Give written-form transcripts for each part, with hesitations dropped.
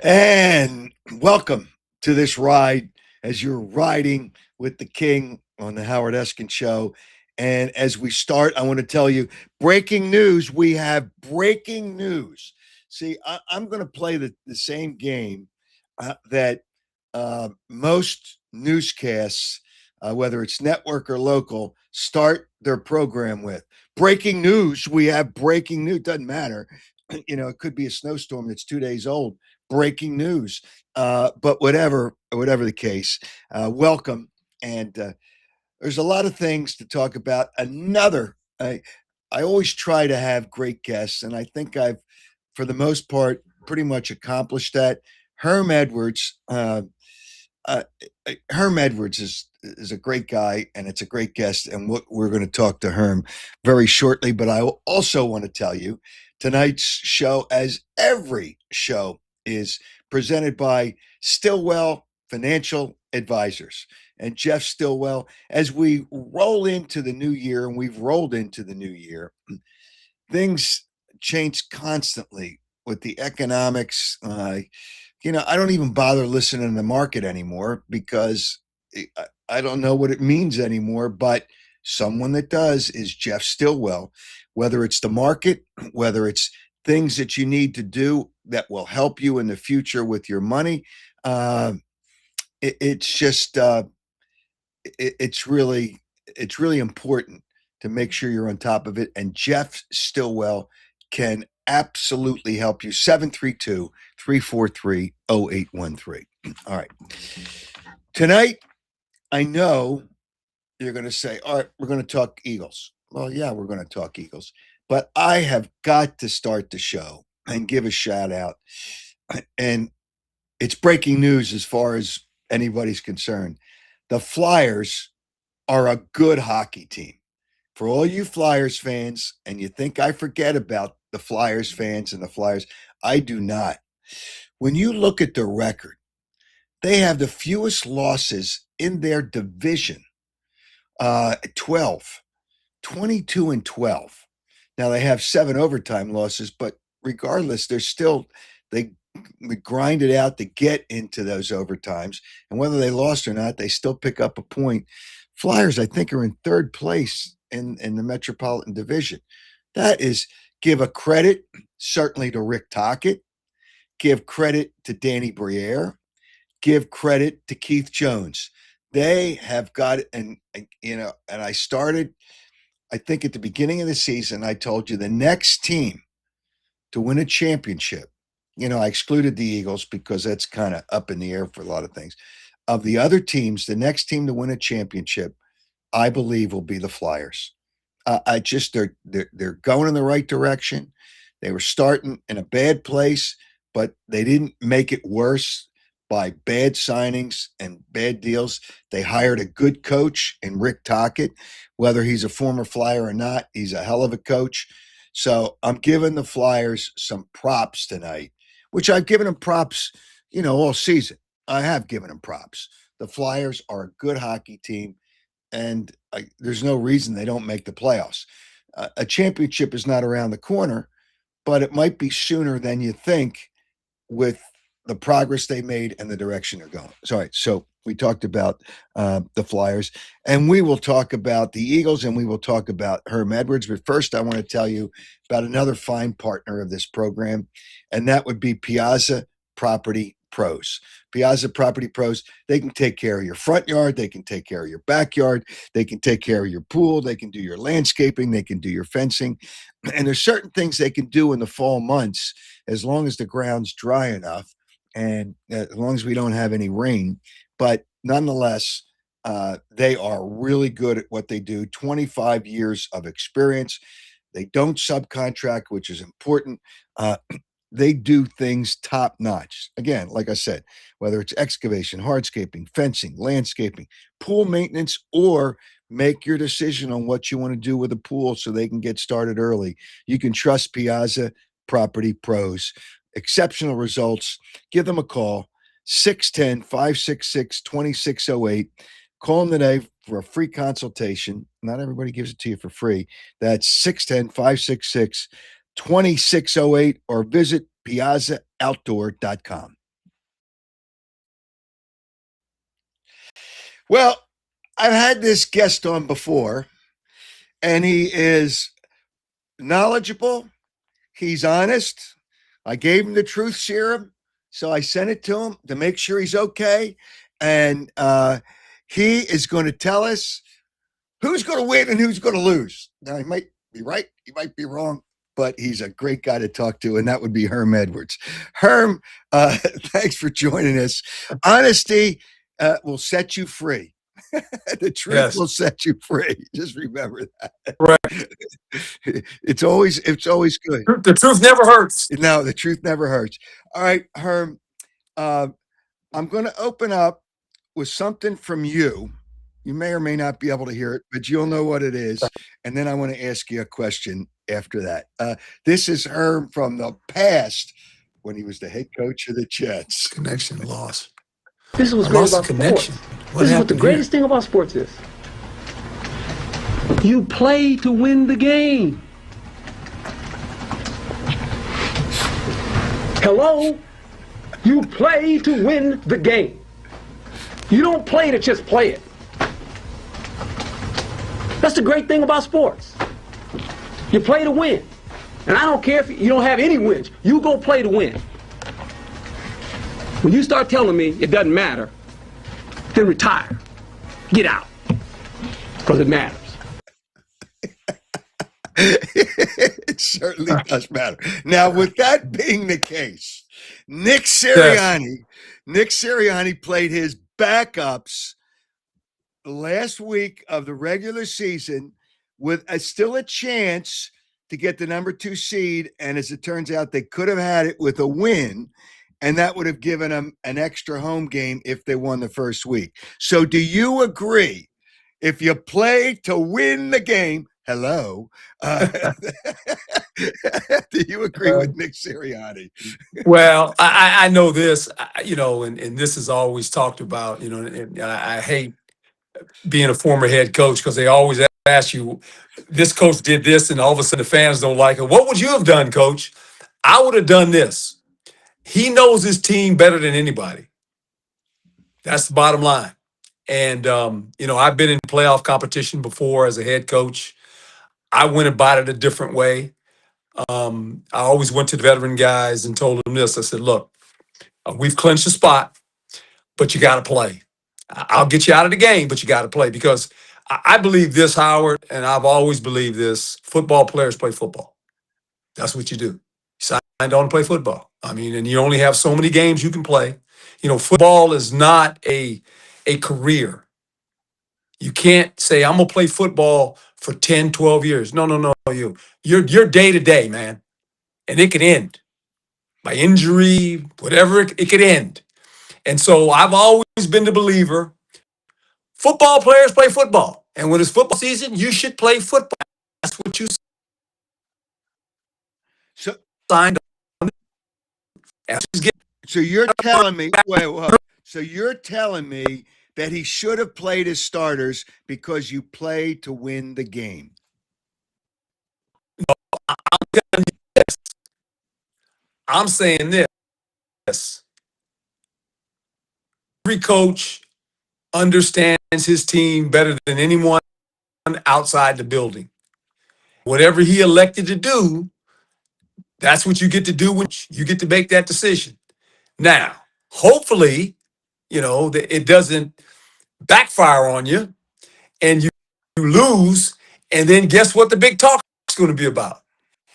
And welcome to this ride as you're riding with the king on the Howard Eskin Show. And as we start, I want to tell you breaking news. We have breaking news. See, I'm going to play the same game that most newscasts, whether it's network or local, start their program with. Breaking news. We have breaking news. Doesn't matter. It could be a snowstorm that's 2 days old. Breaking news. But whatever the case, welcome. And there's a lot of things to talk about. I always try to have great guests, and I think I've, for the most part, pretty much accomplished that. Herm Edwards. Uh, Herm Edwards is a great guy, and it's a great guest, and we're going to talk to Herm very shortly. But I also want to tell you tonight's show, as every show, is presented by Stillwell Financial Advisors and Jeff Stillwell. As we roll into the new year, and we've rolled into the new year, things change constantly with the economics. I don't even bother listening to the market anymore because I don't know what it means anymore. But someone that does is Jeff Stillwell, whether it's the market, whether it's things that you need to do that will help you in the future with your money. Uh, it's just it's really important to make sure you're on top of it. And Jeff Stillwell can absolutely help you. 732-343-0813. All right. Tonight, I know you're going to say, all right, we're going to talk Eagles. Well, yeah, we're going to talk Eagles. But I have got to start the show and give a shout out. And it's breaking news as far as anybody's concerned. The Flyers are a good hockey team. For all you Flyers fans, and you think I forget about the Flyers fans and the Flyers, I do not. When you look at their record, they have the fewest losses in their division, 12, 22 and 12. Now they have 7 overtime losses, but regardless, they grind it out to get into those overtimes. And whether they lost or not, they still pick up a point. Flyers, I think, are in third place in the Metropolitan Division. That is, give a credit certainly to Rick Tocchet, give credit to Danny Briere, give credit to Keith Jones. They have got it, and I started, I think at the beginning of the season, I told you the next team to win a championship. I excluded the Eagles because that's kind of up in the air for a lot of things. Of the other teams, the next team to win a championship, I believe, will be the Flyers. They're going in the right direction. They were starting in a bad place, but they didn't make it worse by bad signings and bad deals. They hired a good coach in Rick Tocchet. Whether he's a former Flyer or not, he's a hell of a coach. So I'm giving the Flyers some props tonight, which I've given them props, all season. I have given them props. The Flyers are a good hockey team, and there's no reason they don't make the playoffs. A championship is not around the corner, but it might be sooner than you think with the progress they made and the direction they're going. So we talked about the Flyers, and we will talk about the Eagles, and we will talk about Herm Edwards. But first, I want to tell you about another fine partner of this program, and that would be Piazza Property Pros. Piazza Property Pros, they can take care of your front yard, they can take care of your backyard, they can take care of your pool, they can do your landscaping, they can do your fencing. And there's certain things they can do in the fall months as long as the ground's dry enough and as long as we don't have any rain. But nonetheless, they are really good at what they do. 25 years of experience. They don't subcontract, which is important. They do things top notch. Again, like I said, whether it's excavation, hardscaping, fencing, landscaping, pool maintenance, or make your decision on what you want to do with a pool so they can get started early. You can trust Piazza Property Pros. Exceptional results. Give them a call, 610-566-2608. Call them today for a free consultation. Not everybody gives it to you for free. That's 610-566-2608, or visit piazzaoutdoor.com. Well, I've had this guest on before, and he is knowledgeable. He's honest. I gave him the truth serum, so I sent it to him to make sure he's okay. And he is going to tell us who's going to win and who's going to lose. Now, he might be right, he might be wrong, but he's a great guy to talk to, and that would be Herm Edwards. Herm, thanks for joining us. Honesty will set you free. The truth will set you free. Just remember that. Right. It's always good. The truth never hurts. No, the truth never hurts. All right, Herm, I'm going to open up with something from you. You may or may not be able to hear it, but you'll know what it is. And then I want to ask you a question after that. This is Herm from the past when he was the head coach of the Jets. Connection lost. This is what's great about connection. Sports. This is what the greatest thing about sports is. You play to win the game. Hello? You play to win the game. You don't play to just play it. That's the great thing about sports. You play to win. And I don't care if you don't have any wins. You go play to win. When you start telling me it doesn't matter, then retire. Get out. Because it matters. It certainly does matter. Now, with that being the case, Nick Sirianni played his backups the last week of the regular season with still a chance to get the number 2 seed. And as it turns out, they could have had it with a win, and that would have given them an extra home game if they won the first week. So do you agree? If you play to win the game, hello, do you agree with Nick Sirianni? Well, I know this, and this is always talked about, and I hate being a former head coach because they always ask you, this coach did this, and all of a sudden the fans don't like it. What would you have done, coach? I would have done this. He knows his team better than anybody. That's the bottom line. And, I've been in playoff competition before as a head coach. I went about it a different way. I always went to the veteran guys and told them this. I said, look, we've clinched a spot, but you got to play. I'll get you out of the game, but you got to play, because I believe this, Howard, and I've always believed this: football players play football. That's what you do. You signed on to play football. I mean, and you only have so many games you can play. Football is not a career. You can't say, I'm going to play football for 10, 12 years. No. You're day to day, man. And it could end by injury, whatever, it could end. And so I've always been the believer, football players play football. And when it's football season, you should play football. That's what you signed on. So you're telling me, so you're telling me that he should have played his starters because you play to win the game? No, I'm telling you this. I'm saying this. Every coach understands his team better than anyone outside the building. Whatever he elected to do, that's what you get to do. You get to make that decision. Now, hopefully, it doesn't backfire on you and you lose. And then guess what the big talk is going to be about?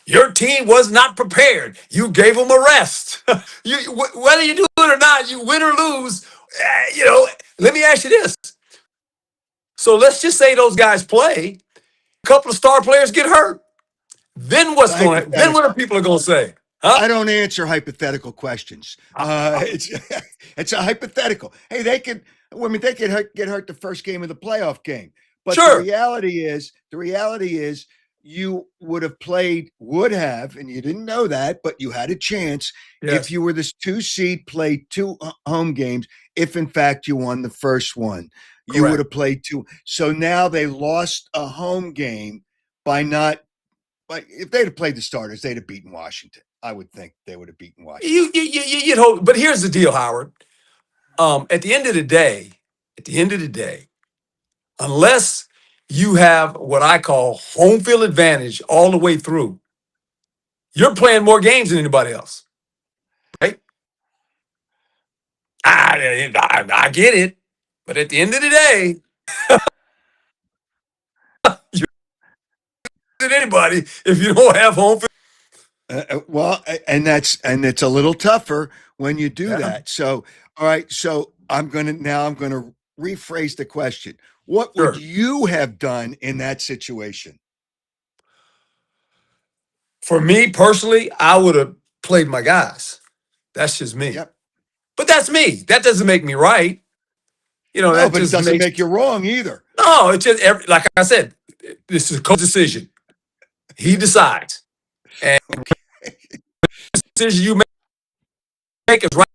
Your team was not prepared. You gave them a rest. Whether you do it or not, you win or lose. Let me ask you this. So let's just say those guys play. A couple of star players get hurt. Then what are people going to say? Huh? I don't answer hypothetical questions. It's a hypothetical. Hey, they get hurt the first game of the playoff game. But sure. The reality is you would have, and you didn't know that, but you had a chance. Yes. If you were this 2 seed, played 2 home games. If in fact you won the first one, you would have played 2. So now they lost a home game by not. Like, if they'd have played the starters, they'd have beaten Washington. I would think they would have beaten Washington. You'd hope, but here's the deal, Howard. At the end of the day, at the end of the day, unless you have what I call home field advantage all the way through, you're playing more games than anybody else, right? I get it. But at the end of the day, you're than anybody if you don't have home field. And it's a little tougher when you do Yeah, that. So, all right. So I'm gonna rephrase the question. What would sure. you have done in that situation? For me personally, I would have played my guys. That's just me. Yep. But that's me. That doesn't make me right. No, That but it just doesn't makes make you wrong either. no. It's just like I said, this is a coach decision. He decides, and the decision you make is right.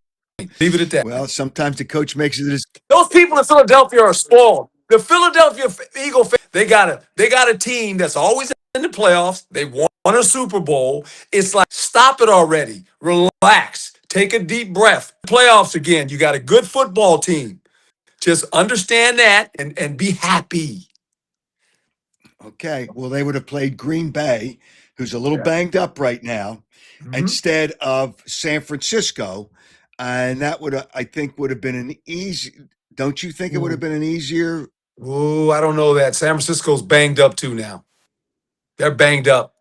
Leave it at that. Well, sometimes the coach makes it as Those people in Philadelphia are spoiled. The Philadelphia Eagle fans, they got a team that's always in the playoffs. They won a Super Bowl. It's like, stop it already. Relax. Take a deep breath. Playoffs again. You got a good football team. Just understand that and be happy. okay. Well, they would have played Green Bay, who's a little Yeah. banged up right now, Mhm. instead of San Francisco, and that I think, would have been an easy. Don't you think it would have been an easier? Ooh, I don't know that. San Francisco's banged up too now. They're banged up.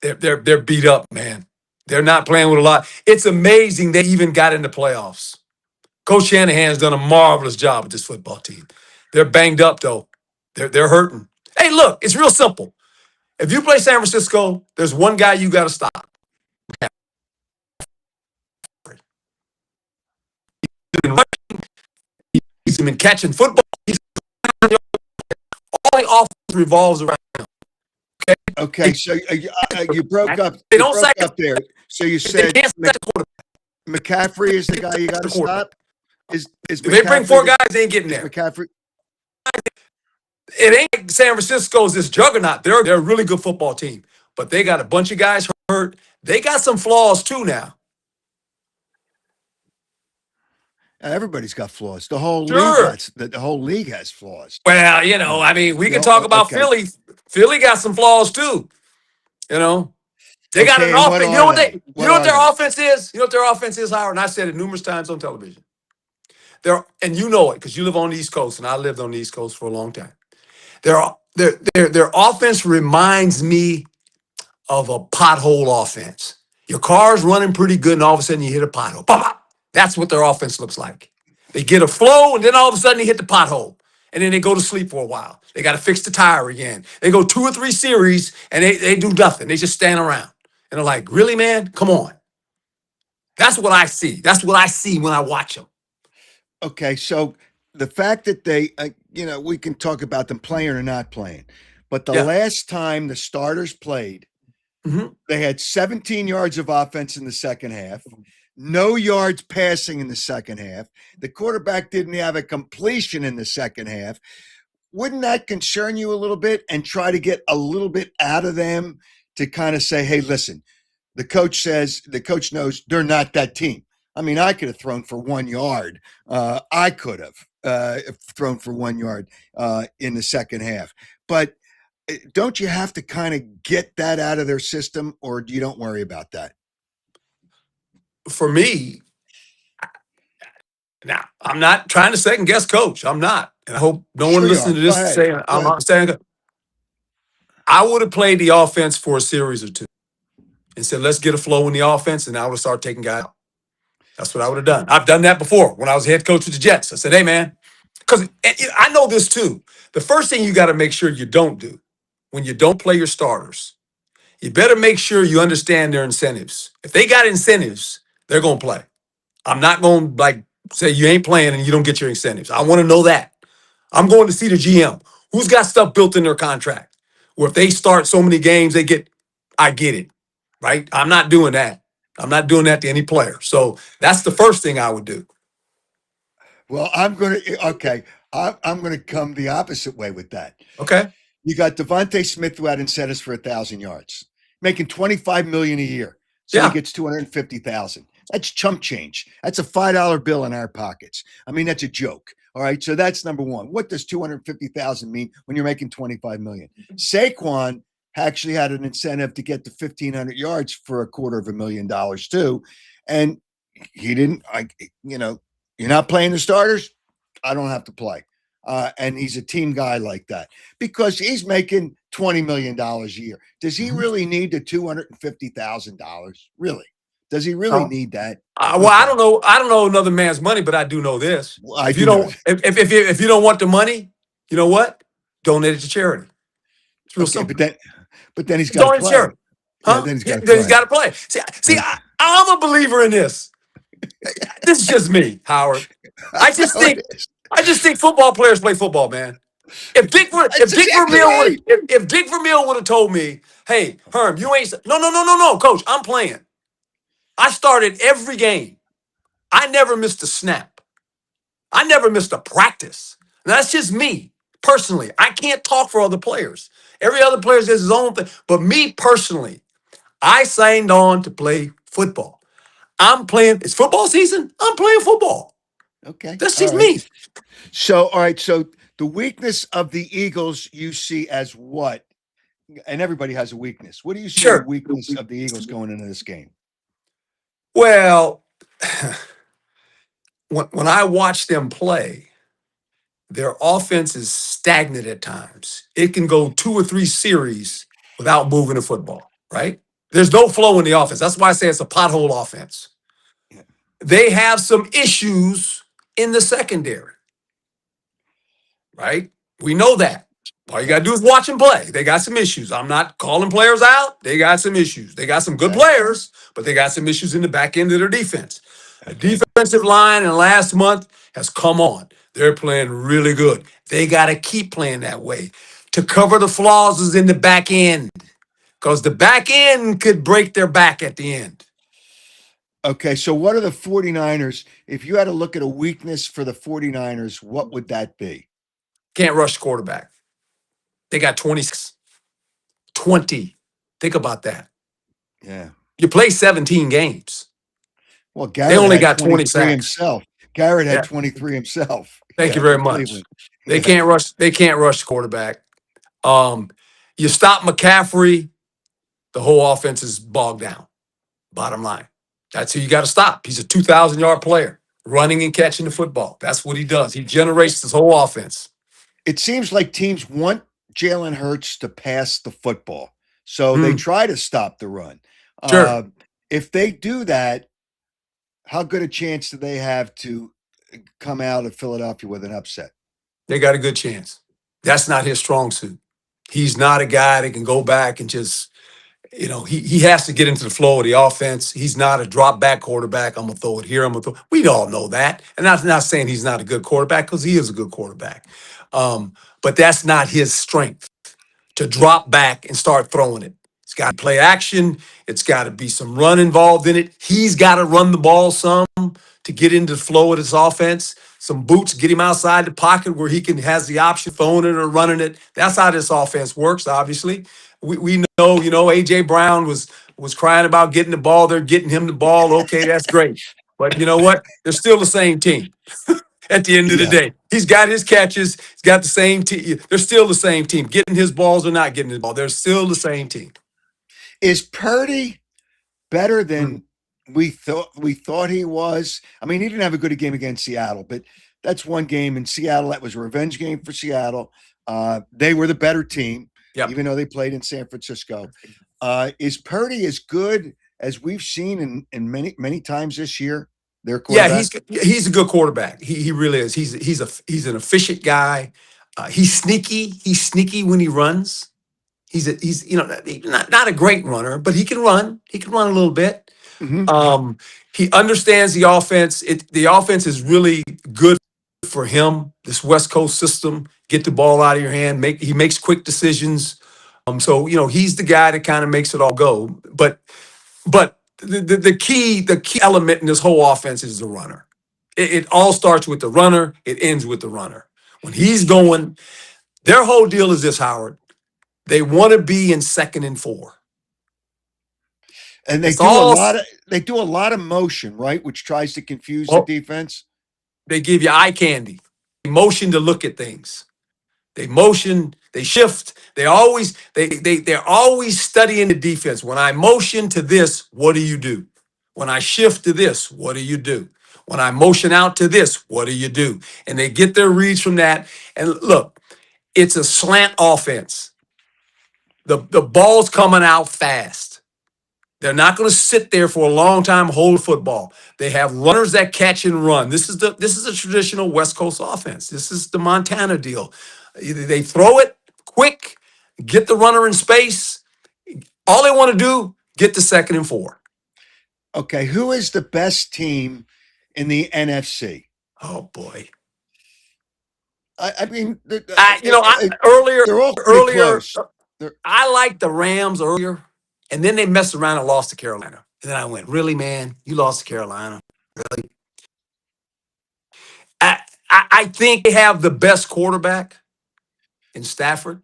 They're beat up, man. They're not playing with a lot. It's amazing they even got in the playoffs. Coach Shanahan's done a marvelous job with this football team. They're banged up though. They're hurting. Hey, look, it's real simple. If you play San Francisco, there's one guy you got to stop. He's been catching football. All the offense revolves around. Okay, so you broke up. They You don't broke sack up there. So you They said can't sack the quarterback. McCaffrey is the guy you got to stop. Is If they bring McCaffrey four guys, they ain't getting is there. McCaffrey? It ain't like San Francisco's this juggernaut. They're a really good football team, but they got a bunch of guys hurt. They got some flaws too now. Everybody's got flaws. The whole league Sure. has the whole league has flaws. Well, I mean, we can talk about Okay, Philly. Philly got some flaws too. You know, they got okay. an And what offense. You know are what they? you know what Are their they? offense is? You know what their offense is, Howard? And I said it numerous times on television. And you know it because you live on the East Coast, and I lived on the East Coast for a long time. Their offense reminds me of a pothole offense. Your car's running pretty good, and all of a sudden you hit a pothole. Pop, pop. That's what their offense looks like. They get a flow, and then all of a sudden they hit the pothole. And then they go to sleep for a while. They got to fix the tire again. They go 2 or 3 series, and they do nothing. They just stand around. And they're like, really, man? Come on. That's what I see. That's what I see when I watch them. Okay, so the fact that we can talk about them playing or not playing, but the Yeah. last time the starters played, Mhm. they had 17 yards of offense in the second half, no yards passing in the second half. The quarterback didn't have a completion in the second half. Wouldn't that concern you a little bit and try to get a little bit out of them to kind of say, hey, listen, the coach knows they're not that team. I mean, I could have thrown for 1 yard. I could have thrown for 1 yard in the second half. But don't you have to kind of get that out of their system, or you don't worry about that? For me, now I'm not trying to second guess coach. I'm not. And I hope no one Sure you listening are. to Go this is ahead. saying Go I'm ahead. not saying I would have played the offense for a series or two and said, let's get a flow in the offense, and I would have started taking guys out. That's what I would have done. I've done that before when I was head coach of the Jets. I said, hey, man, because I know this too. The first thing you got to make sure you don't do when you don't play your starters, you better make sure you understand their incentives. If they got incentives, they're going to play. I'm not going to say you ain't playing and you don't get your incentives. I want to know that. I'm going to see the GM. Who's got stuff built in their contract? Where if they start so many games, I get it, right? I'm not doing that. I'm not doing that to any player. So that's the first thing I would do. Well, okay. I'm going to come the opposite way with that. Okay. You got Devontae Smith who had incentives for 1,000 yards, making $25 million a year. So he Yeah. gets 250,000. That's chump change. That's a $5 bill in our pockets. I mean, that's a joke. All right, so that's number one. What does 250,000 mean when you're making 25 million? Saquon actually had an incentive to get to 1,500 yards for $250,000 too, and he didn't. You're not playing the starters. I don't have to play. And he's a team guy like that because he's making $20 million a year. Does he really need the $250,000? Really? Does he really need that? Well, I don't know. I don't know another man's money, but I do know this. Well, I If you do know. don't, if you don't want the money, you know what? Donate it to charity. It's real Okay, simple. but then he's got to Donate to play. charity, Yeah, huh? then he's got to Then he's play. got to play. See, I'm a believer in this. This is just me, Howard. I just know it think, is. football players play football, man. If Dick That's exactly Vermeil right. if Dick Vermeil would have told me, "Hey, Herm, you ain't no, coach, I'm playing. I started every game. I never missed a snap. I never missed a practice. Now, that's just me personally. I can't talk for other players. Every other player does his own thing. But me personally, I signed on to play football. I'm playing. It's football season. I'm playing football. Okay. That's All just right. me. So, all right. So the weakness of the Eagles you see as what? And everybody has a weakness. What do you see the Sure. weakness of the Eagles going into this game? Well, when I watch them play, their offense is stagnant at times. It can go 2 or 3 series without moving the football, right? There's no flow in the offense. That's why I say it's a pothole offense. Yeah. They have some issues in the secondary, right? We know that. All you got to do is watch them play. They got some issues. I'm not calling players out. They got some issues. They got some good Okay. players, but they got some issues in the back end of their defense. The Okay. defensive line in last month has come on. They're playing really good. They got to keep playing that way. To cover the flaws is in the back end because the back end could break their back at the end. Okay. So, what are the 49ers? If you had to look at a weakness for the 49ers, what would that be? Can't rush the quarterback. They got 26. 20. Think about that. Yeah. You play 17 games. Well, They Garrett only had got 20 23 sacks. himself. Garrett had Yeah. 23 himself. Thank you Yeah, very for much. Cleveland. They Yeah. can't rush. They can't rush the quarterback. You stop McCaffrey, the whole offense is bogged down. Bottom line, that's who you got to stop. He's a 2,000-yard player, running and catching the football. That's what he does. He generates this whole offense. It seems like teams want Jalen Hurts to pass the football, so they try to stop the run. Sure. If they do that, how good a chance do they have to come out of Philadelphia with an upset? They got a good chance. That's not his strong suit. He's not a guy that can go back and just, he has to get into the flow of the offense. He's not a drop back quarterback. I'm going to throw it here. I'm going to throw. We all know that. And I'm not saying he's not a good quarterback because he is a good quarterback. But that's not his strength to drop back and start throwing it. It's got to play action. It's got to be some run involved in it. He's got to run the ball some to get into the flow of this offense. Some boots, get him outside the pocket where he has the option of throwing it or running it. That's how this offense works, obviously. We know, A.J. Brown was crying about getting the ball. They're getting him the ball. Okay, that's great. But you know what? They're still the same team. At the end of the Yeah. day, he's got his catches. He's got the same team. They're still the same team. Getting his balls or not getting his ball, they're still the same team. Is Purdy better than Hmm. we thought he was? I mean, he didn't have a good game against Seattle, but that's one game in Seattle. That was a revenge game for Seattle. They were the better team, Yep. even though they played in San Francisco. Is Purdy as good as we've seen in many times this year? Their Yeah, quarterback. he's a good quarterback. He really is. He's an efficient guy. He's sneaky. He's sneaky when he runs. He's not a great runner, but he can run. He can run a little bit. Mhm. He understands the offense. The offense is really good for him. This West Coast system, get the ball out of your hand. He makes quick decisions. So he's the guy that kind of makes it all go. But the key element in this whole offense is the runner. It all starts with the runner. It ends with the runner. When he's going, their whole deal is this, Howard. They want to be in 2nd and 4. And It's all. they do a lot of motion, right, which tries to confuse the Well, defense. they give you eye candy. motion to look at things. They motion, they shift. They're always studying the defense. When I motion to this, what do you do? When I shift to this, what do you do? When I motion out to this, what do you do? And they get their reads from that. And look, it's a slant offense. The ball's coming out fast. They're not going to sit there for a long time holding football. They have runners that catch and run. This is a traditional West Coast offense. This is the Montana deal. Either they throw it quick, get the runner in space. All they want to do, get to 2nd and 4. Okay, who is the best team in the NFC? Oh boy. I mean, Earlier, they're all pretty close. I liked the Rams earlier, and then they messed around and lost to Carolina. And then I went, really, man? You lost to Carolina? Really? I think they have the best quarterback in Stafford,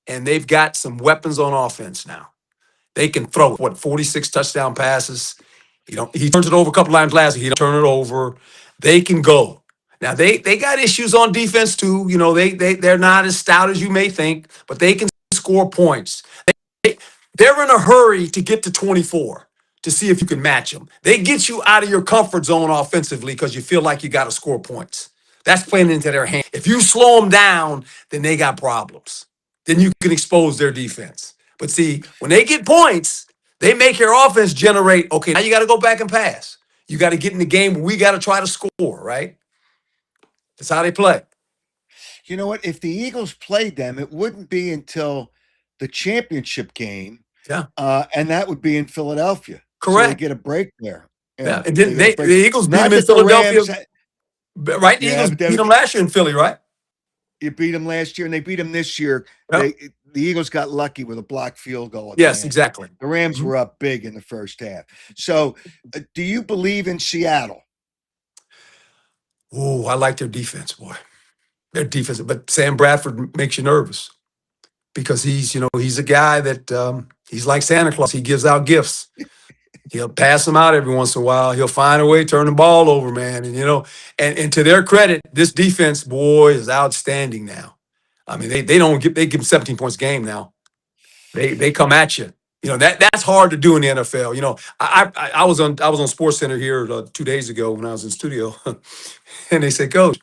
and they've got some weapons on offense now. They can throw 46 touchdown passes. He turns it over a couple times last week. He don't turn it over. They can go. Now they got issues on defense too. They're not as stout as you may think, but they can score points. They're in a hurry to get to 24 to see if you can match them. They get you out of your comfort zone offensively because you feel like you got to score points. That's playing into their hand. If you slow them down, then they got problems. Then you can expose their defense. But see, when they get points, they make your offense generate, okay, now you got to go back and pass. You got to get in the game where we got to try to score, right? That's how they play. You know what? If the Eagles played them, it wouldn't be until the championship game. Yeah. And that would be in Philadelphia. Correct. So they get a break there. Yeah. And then the Eagles beat them in Philadelphia. Right? The Eagles beat them last year in Philly, right? You beat them last year, and they beat them this year. Yep. The Eagles got lucky with a blocked field goal. Yes, exactly. The Rams were up big in the first half. So do you believe in Seattle? Oh, I like their defense, boy. Their defense. But Sam Bradford makes you nervous because he's a guy that he's like Santa Claus. He gives out gifts. He'll pass them out every once in a while. He'll find a way to turn the ball over, man. And to their credit, this defense, boy, is outstanding now. I mean, they give them 17 points a game now. They come at you. That's hard to do in the NFL. I was on Sports Center here 2 days ago when I was in studio, and they said, "Coach,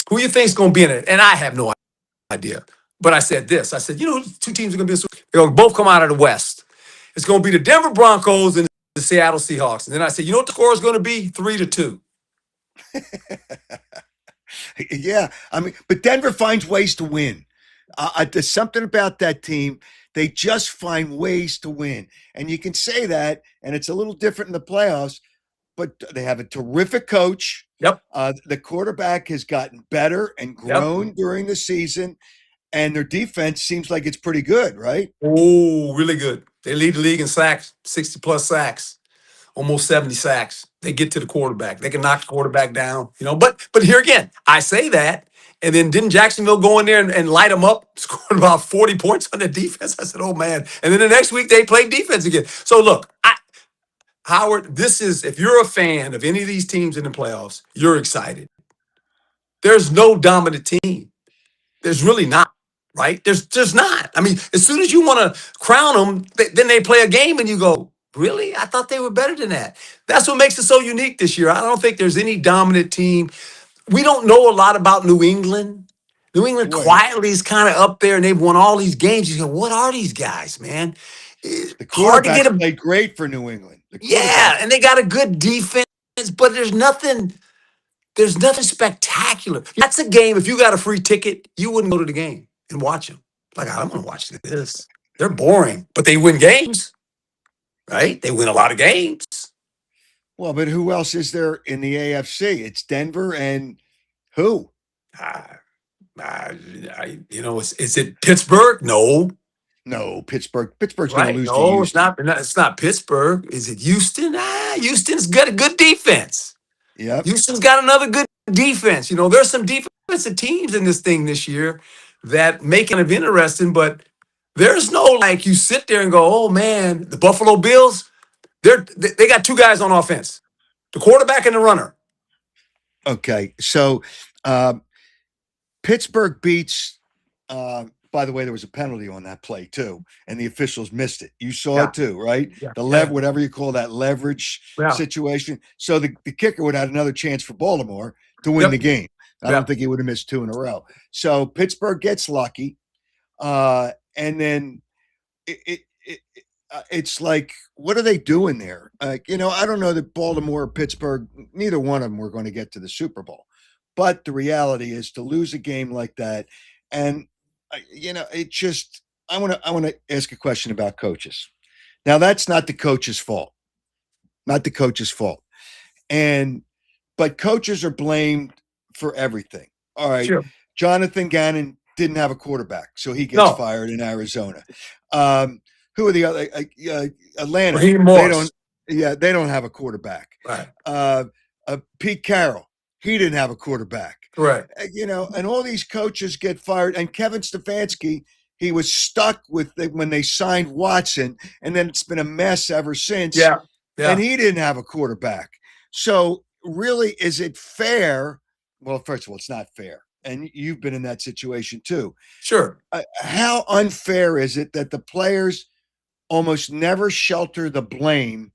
who you think's going to be in it?" And I have no idea. But I said this. I said, two teams are going to be. They're going to both come out of the West. It's going to be the Denver Broncos and the Seattle Seahawks. And then I said, you know what the score is going to be? 3-2. Yeah. I mean, but Denver finds ways to win. There's something about that team. They just find ways to win. And you can say that, and it's a little different in the playoffs, but they have a terrific coach. Yep. The quarterback has gotten better and grown during the season, and their defense seems like it's pretty good, right? Oh, really good. They lead the league in sacks, 60-plus sacks, almost 70 sacks. They get to the quarterback. They can knock the quarterback down, But here again, I say that, and then didn't Jacksonville go in there and light them up, scoring about 40 points on the defense? I said, oh, man. And then the next week, they played defense again. So, look, Howard, if you're a fan of any of these teams in the playoffs, you're excited. There's no dominant team. There's really not. Right? There's not. I mean, as soon as you want to crown them, then they play a game and you go, really? I thought they were better than that. That's what makes it so unique this year. I don't think there's any dominant team. We don't know a lot about New England. New England quietly is kind of up there and they've won all these games. You go, what are these guys, man? The quarterback played great for New England. Yeah, and they got a good defense, but there's nothing spectacular. That's a game. If you got a free ticket, you wouldn't go to the game and watch them. Like, I'm going to watch this. They're boring, but they win games, right? They win a lot of games. Well, but who else is there in the AFC? It's Denver and who? Is it Pittsburgh? No, Pittsburgh. Pittsburgh's Right. going to lose to No, Houston. it's not Pittsburgh. Is it Houston? Houston's got a good defense. Yeah. Houston's got another good defense. There's some defensive teams in this thing this year that make it kind of interesting, but there's no you sit there and go, oh man, the Buffalo Bills, they got two guys on offense, the quarterback and the runner. Okay, so Pittsburgh beats. By the way, there was a penalty on that play too, and the officials missed it. You saw Yeah, it too, right? yeah, The yeah, whatever you call that leverage yeah. situation. So the kicker would have had another chance for Baltimore to win Yep, the game. I don't yep. think he would have missed two in a row. So Pittsburgh gets lucky, and then it's like, what are they doing there? I don't know that Baltimore or Pittsburgh, neither one of them were going to get to the Super Bowl. But the reality is to lose a game like that, and it just. I want to ask a question about coaches. Now that's not the coach's fault, not the coach's fault, and but coaches are blamed for everything. All right, Sure. Jonathan Gannon didn't have a quarterback, so he gets No, fired in Arizona. Um, who are the other? Atlanta. Raheem They don't. Morris. Yeah, they don't have a quarterback. Right. Pete Carroll. He didn't have a quarterback. Right. And all these coaches get fired. And Kevin Stefanski, he was stuck with when they signed Watson, and then it's been a mess ever since. Yeah. And Yeah. he didn't have a quarterback. So really, is it fair? Well, first of all, it's not fair. And you've been in that situation too. Sure. How unfair is it that the players almost never shelter the blame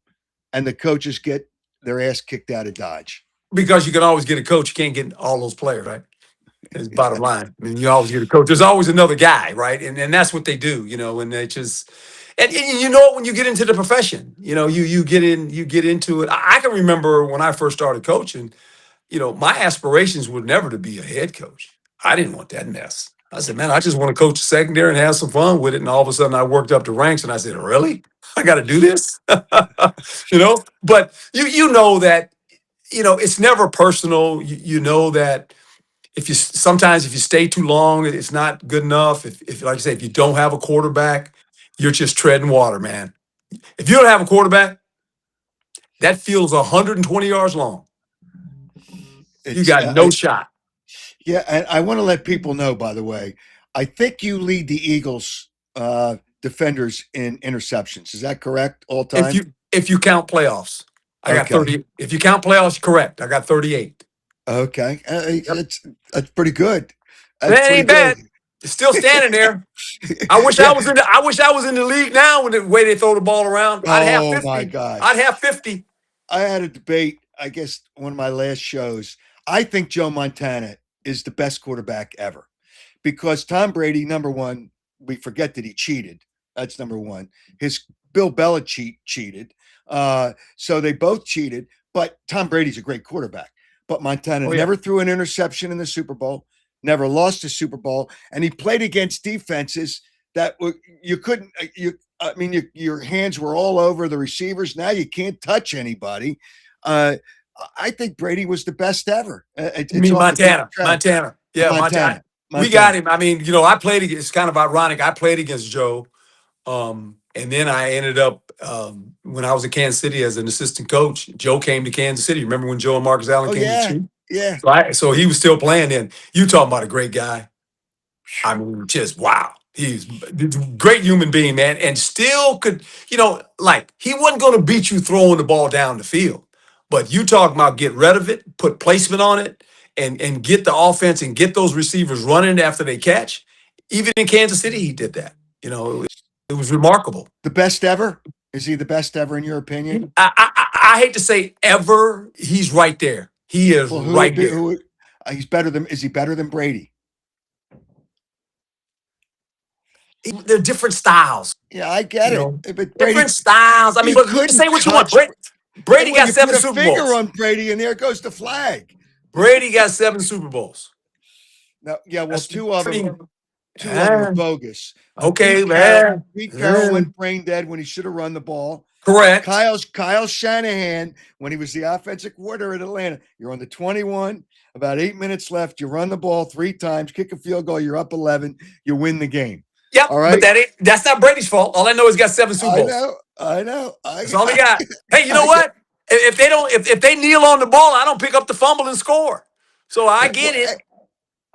and the coaches get their ass kicked out of Dodge? Because you can always get a coach. You can't get all those players, right? Is bottom line. I mean, you always get a coach. There's always another guy, right? And that's what they do, and they just and you know it when you get into the profession. You get into it. I can remember when I first started coaching, my aspirations were never to be a head coach. I didn't want that mess. I said, man, I just want to coach the secondary and have some fun with it. And all of a sudden I worked up the ranks and I said, really? I got to do this? But you know that, it's never personal. You know that sometimes if you stay too long, it's not good enough. If like I say, if you don't have a quarterback, you're just treading water, man. If you don't have a quarterback, that field's 120 yards long. You It's got no shot. Yeah, and I want to let people know, by the way, I think you lead the Eagles defenders in interceptions. Is that correct? All If time? you count playoffs, I got Okay. 30. If you count playoffs, correct. I got 38. Okay. Yep. That's pretty good. That's That pretty ain't bad. good. It's still standing there. I wish Yeah. I wish I was in the league now with the way they throw the ball around. I'd have Oh my 50. gosh. I'd have 50. I had a debate, I guess, one of my last shows. I think Joe Montana is the best quarterback ever because Tom Brady, number one, we forget that he cheated. That's number one. His Bill Belichick cheated. So they both cheated, but Tom Brady's a great quarterback. But Montana Oh, yeah. never threw an interception in the Super Bowl, never lost a Super Bowl, and he played against defenses that you couldn't. Your hands were all over the receivers. Now you can't touch anybody. I think Brady was the best ever. You mean off the beaten Montana? track. Montana. Yeah, Montana. We got him. I mean, I played against. It's kind of ironic. I played against Joe, and then I ended up when I was in Kansas City as an assistant coach. Joe came to Kansas City. Remember when Joe and Marcus Allen Oh came to yeah, Chief? yeah. So he was still playing then. You talking about a great guy. I mean, just wow. He's a great human being, man. And still could, like he wasn't going to beat you throwing the ball down the field. But you talking about get rid of it, put placement on it, and get the offense and get those receivers running after they catch. Even in Kansas City, he did that. It was remarkable. The best ever? Is he the best ever in your opinion? I hate to say ever, he's right there. He is Well, right there. He's better than? Is he better than Brady? They're different styles. Yeah, I get You it. know, But Brady, different styles. I mean, you but you couldn't say what you want. touch. Brady got You 7 put a Super finger Bowls. on Brady, and there goes the flag. Brady got 7 Super Bowls. No, yeah, well, That's two of pretty- them were bogus. Okay, Pete Carroll man. went brain dead when he should have run the ball. Correct. Kyle Shanahan, when he was the offensive coordinator at Atlanta, you're on the 21, about 8 minutes left. You run the ball 3 times, kick a field goal, you're up 11, you win the game. Yep. All right. But that's not Brady's fault. All I know is he got 7 Super Bowls. I know. That's all he got. Hey, you know what? If they kneel on the ball, I don't pick up the fumble and score. So I get it.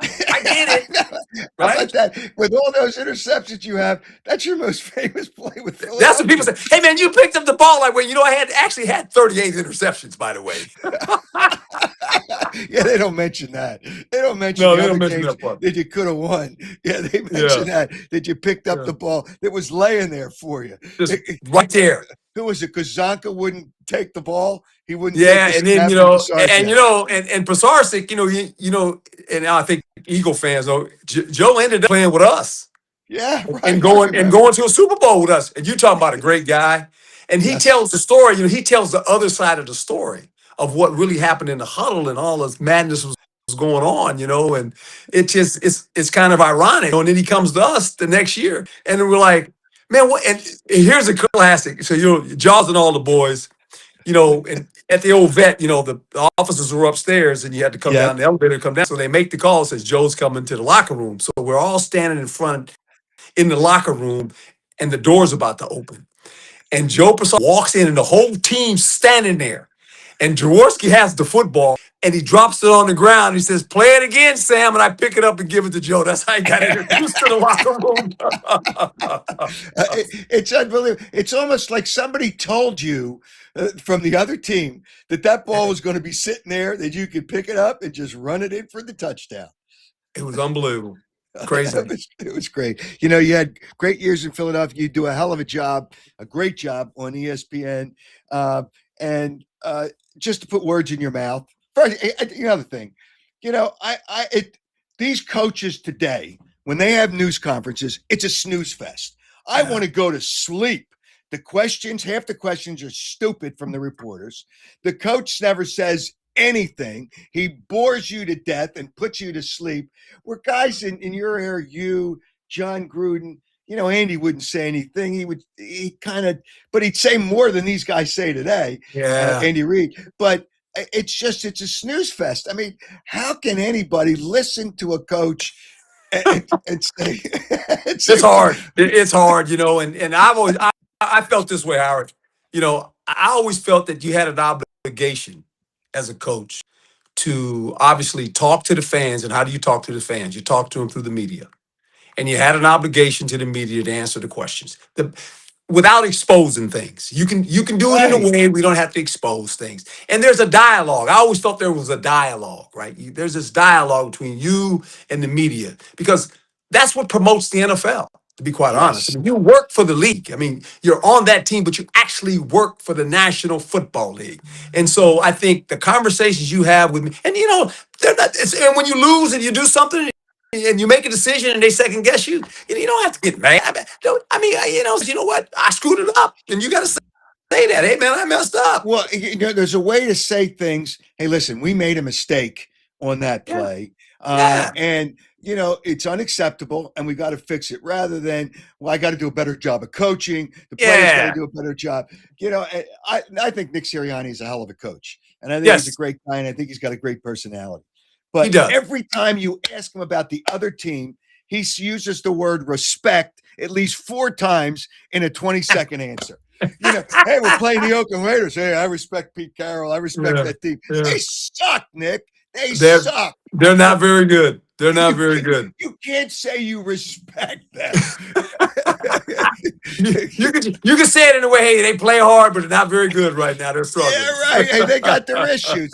I get it. How Right? about that? With all those interceptions you have, that's your most famous play with Philadelphia. That's what people say. Hey man, you picked up the ball like when I actually had 38 interceptions, by the way. Yeah, they don't mention that. They don't mention No, the they other don't mention games that part. that you could have won. Yeah, they Yeah, mention that you picked up yeah. the ball that was laying there for you. Just right there. Who was it? Kazanka wouldn't take the ball. He wouldn't take Yeah, the and then snap from Pisarcik. and Pisarcik, and I think Eagle fans know Joe ended up playing with us Yeah, and right. I going remember. to a Super Bowl with us. And you talking about a great guy. And he Yes. tells the story, he tells the other side of the story of what really happened in the huddle and all this madness was going on, and it's kind of ironic. And then he comes to us the next year and we're like, man, what? And here's a classic. So Jaws and all the boys, and at the old vet, the officers were upstairs and you had to come down Yep. the elevator, come down. So they make the call, says Joe's coming to the locker room. So we're all standing in the locker room and the door's about to open. And Joe Passar walks in and the whole team's standing there. And Jaworski has the football and he drops it on the ground. And he says, play it again, Sam. And I pick it up and give it to Joe. That's how he got introduced to the locker room. It's unbelievable. It's almost like somebody told you from the other team that ball was going to be sitting there, that you could pick it up and just run it in for the touchdown. It was unbelievable. Crazy. It was great. You had great years in Philadelphia. You do a hell of a job, a great job on ESPN. And just to put words in your mouth, first, another thing, these coaches today, when they have news conferences, it's a snooze fest. I want to go to sleep. Half the questions are stupid from the reporters. The coach never says anything. He bores you to death and puts you to sleep. Where guys in your era, you, John Gruden, Andy wouldn't say anything. But he'd say more than these guys say today. Yeah. Andy Reid. But it's a snooze fest. I mean, how can anybody listen to a coach and say it's hard. It's hard, and I felt this way, Howard. I always felt that you had an obligation as a coach to obviously talk to the fans. And how do you talk to the fans? You talk to them through the media. And you had an obligation to the media to answer the questions without exposing things. You can do it in a way we don't have to expose things. And there's a dialogue. I always felt there was a dialogue, right? There's this dialogue between you and the media because that's what promotes the NFL. To be quite honest, I mean, you work for the league. I mean, you're on that team, but you actually work for the National Football League. And so I think the conversations you have with me, and they're not. And when you lose and you do something and you make a decision and they second guess you, you don't have to get mad. I mean, you know what? I screwed it up, and you got to say that. Hey, man, I messed up. Well, there's a way to say things. Hey, listen, we made a mistake on that play. And it's unacceptable and we got to fix it, rather than, well, I got to do a better job of coaching. The players got to do a better job. I think Nick Sirianni is a hell of a coach, and I think he's a great guy, and I think he's got a great personality. But he does. Every time you ask him about the other team, he uses the word respect at least 4 times in a 20-second answer. Hey, we're playing the Oakland Raiders. Hey, I respect Pete Carroll. I respect that team. Yeah. They suck, Nick. They're suck. They're not very good. They're not very good. You can't say you respect them. you can say it in a way, hey, they play hard, but they're not very good right now. They're struggling. Yeah, right. Hey, they got their issues.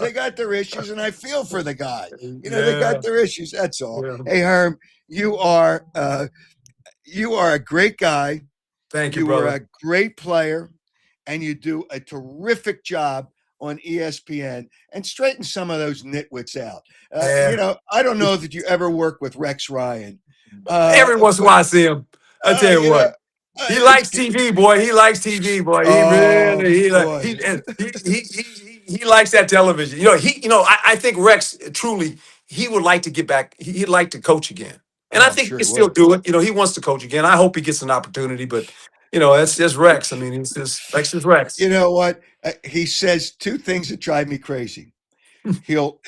And I feel for the guy. They got their issues. That's all. Yeah. Hey, Herm, you are a great guy. Thank you, brother. You are a great player, and you do a terrific job on ESPN, and straighten some of those nitwits out. I don't know that you ever work with Rex Ryan. Every once in a while I see him. I tell you what. He likes TV, boy. He likes TV, boy. He likes that television. I think Rex truly, he would like to get back. He'd like to coach again. And I think he can still do it. He wants to coach again. I hope he gets an opportunity, but that's just Rex. I mean, he's just Rex. You know what? He says 2 things that drive me crazy. He'll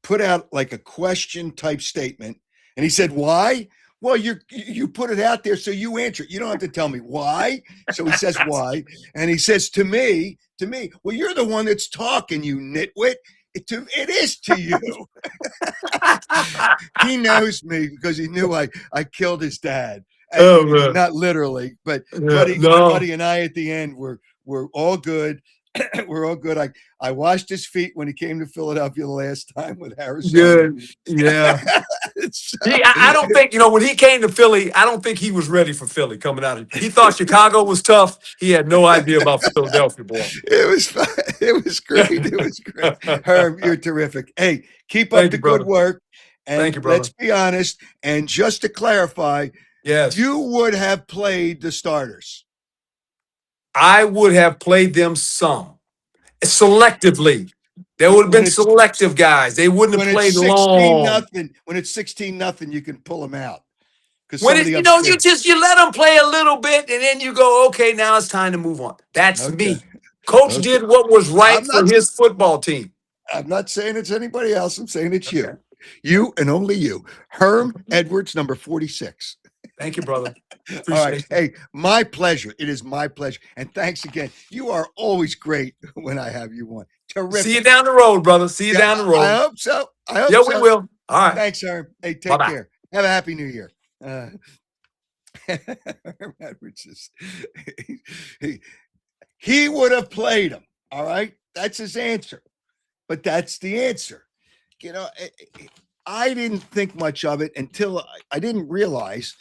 put out like a question type statement, and he said, "Why?" Well, you put it out there, so you answer it. You don't have to tell me why. So he says why, and he says to me, well, you're the one that's talking, you nitwit. It is to you. He knows me because he knew I killed his dad. Not literally, but Buddy and I at the end were all good. We're all good. I washed his feet when he came to Philadelphia the last time with Harrison. Good. Yeah. I don't think, when he came to Philly, I don't think he was ready for Philly coming out. He thought Chicago was tough. He had no idea about Philadelphia, boy. It was fun. It was great. It was great. Herm, you're terrific. Hey, keep up Thank the you, good brother. work. Thank And you, brother. let's be honest. And just to clarify, Yes. you would have played the starters. I would have played them some selectively. There would have been selective guys. They wouldn't have played long. When it's 16-0, you can pull them out. When you let them play a little bit, and then you go, okay, now it's time to move on. That's me. Coach did what was right for his football team. I'm not saying it's anybody else. I'm saying it's you. You and only you. Herm Edwards, number 46. Thank you, brother. All right. Hey, my pleasure. It is my pleasure. And thanks again. You are always great when I have you on. Terrific. See you down the road, brother. See you down the road. I hope so. Yeah, we will. All right. Thanks, Herm. Hey, take care. Have a happy new year. Herm Edwards he would have played him. All right. That's his answer. But that's the answer. I didn't think much of it until I didn't realize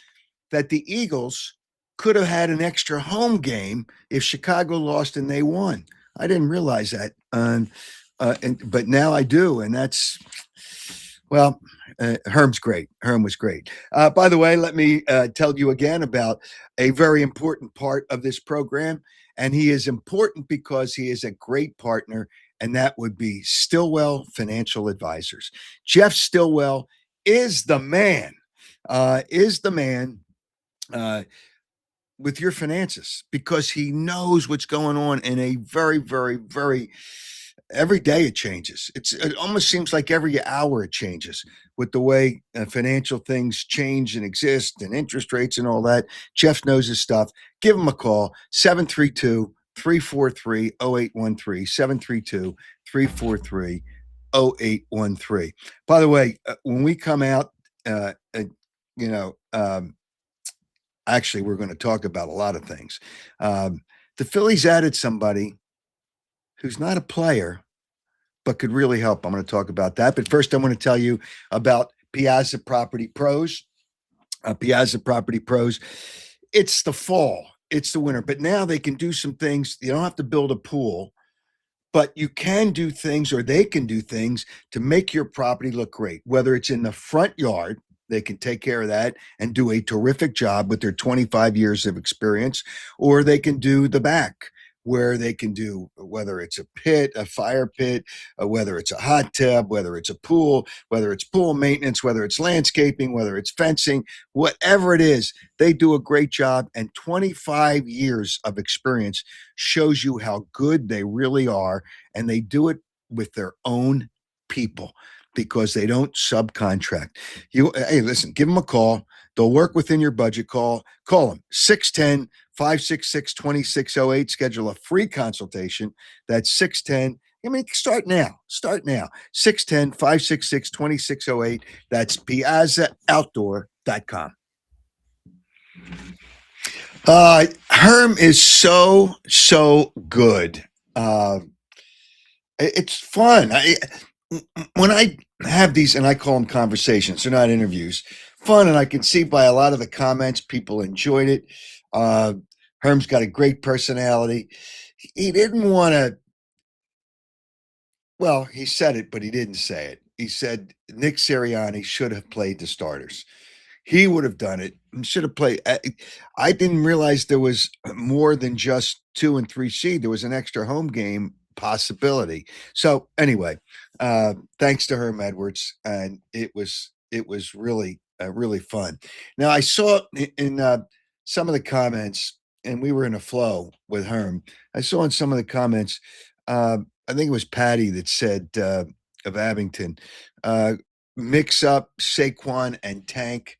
that the Eagles could have had an extra home game if Chicago lost and they won. I didn't realize that. But now I do. And that's, Herm's great. Herm was great. By the way, let me tell you again about a very important part of this program. And he is important because he is a great partner, and that would be Stillwell Financial Advisors. Jeff Stillwell is the man, with your finances, because he knows what's going on in a very, very, very, every day it changes. It almost seems like every hour it changes with the way financial things change and exist, and interest rates and all that. Jeff knows his stuff. Give him a call, 732-343-0813, 732-343-0813. By the way, when we come out, actually, we're going to talk about a lot of things. The Phillies added somebody who's not a player, but could really help. I'm going to talk about that. But first, I want to tell you about Piazza Property Pros. Piazza Property Pros. It's the fall. It's the winter. But now they can do some things. You don't have to build a pool, but you can do things, or they can do things to make your property look great, whether it's in the front yard. They can take care of that and do a terrific job with their 25 years of experience, or they can do the back, where they can do, whether it's a pit, a fire pit, whether it's a hot tub, whether it's a pool, whether it's pool maintenance, whether it's landscaping, whether it's fencing, whatever it is, they do a great job. And 25 years of experience shows you how good they really are. And they do it with their own people, because they don't subcontract. Hey, listen, give them a call. They'll work within your budget. Call them 610-566-2608. Schedule a free consultation. That's 610. Start now. 610-566-2608. That's piazzaoutdoor.com. Herm is so good. It's fun. When I have these, and I call them conversations, they're not interviews, fun, and I can see by a lot of the comments, people enjoyed it. Herm's got a great personality. He didn't want to, he said it, but he didn't say it. He said Nick Sirianni should have played the starters. He would have done it. Should have played. I didn't realize there was more than just 2 and 3 seed. There was an extra home game possibility. So anyway, thanks to Herm Edwards, and it was really really fun. Now, I saw in some of the comments, and we were in a flow with Herm. I saw in some of the comments, I think it was Patty that said of Abington, mix up Saquon and Tank.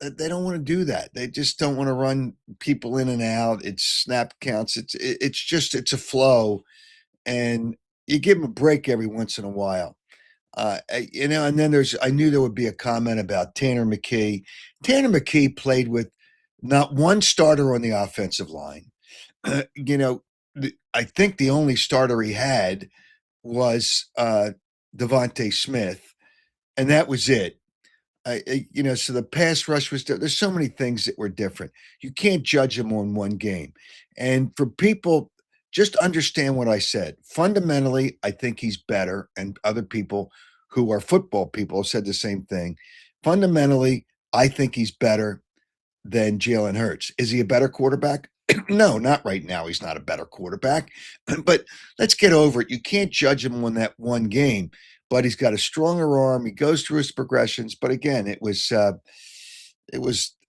They don't want to do that. They just don't want to run people in and out. It's snap counts. It's a flow. And you give them a break every once in a while, and then I knew there would be a comment about Tanner McKee. Tanner McKee played with not one starter on the offensive line. I think the only starter he had was Devontae Smith, and that was it. So the pass rush was there's so many things that were different. You can't judge him on one game. And for people, just understand what I said. Fundamentally, I think he's better, and other people who are football people said the same thing. Fundamentally, I think he's better than Jalen Hurts. Is he a better quarterback? No, not right now. He's not a better quarterback. But let's get over it. You can't judge him on that one game. But he's got a stronger arm. He goes through his progressions. But again, it was a